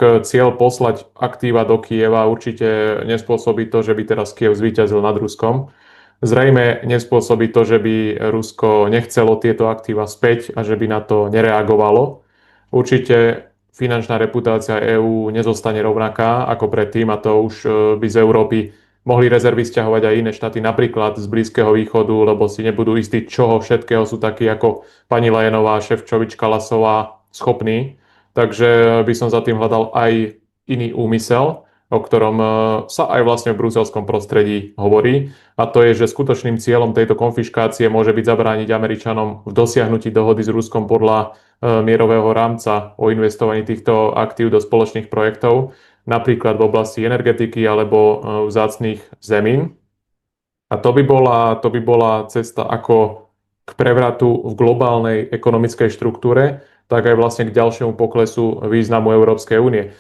cieľ poslať aktíva do Kieva určite nespôsobí to, že by teraz Kiev zvíťazil nad Ruskom. Zrejme nespôsobí to, že by Rusko nechcelo tieto aktíva späť a že by na to nereagovalo. Určite finančná reputácia EÚ nezostane rovnaká ako predtým a to už by z Európy mohli rezervy sťahovať aj iné štáty, napríklad z Blízkeho východu, lebo si nebudú istí, čoho všetkého sú takí ako pani Lajenová, Šefčovič, Kalasová schopní. Takže by som za tým hľadal aj iný úmysel, o ktorom sa aj vlastne v bruselskom prostredí hovorí. A to je, že skutočným cieľom tejto konfiškácie môže byť zabrániť Američanom v dosiahnutí dohody s Ruskom podľa mierového rámca o investovaní týchto aktív do spoločných projektov, napríklad v oblasti energetiky alebo vzácnych zemín. A to by bola cesta ako k prevratu v globálnej ekonomickej štruktúre, tak aj vlastne k ďalšiemu poklesu významu Európskej únie.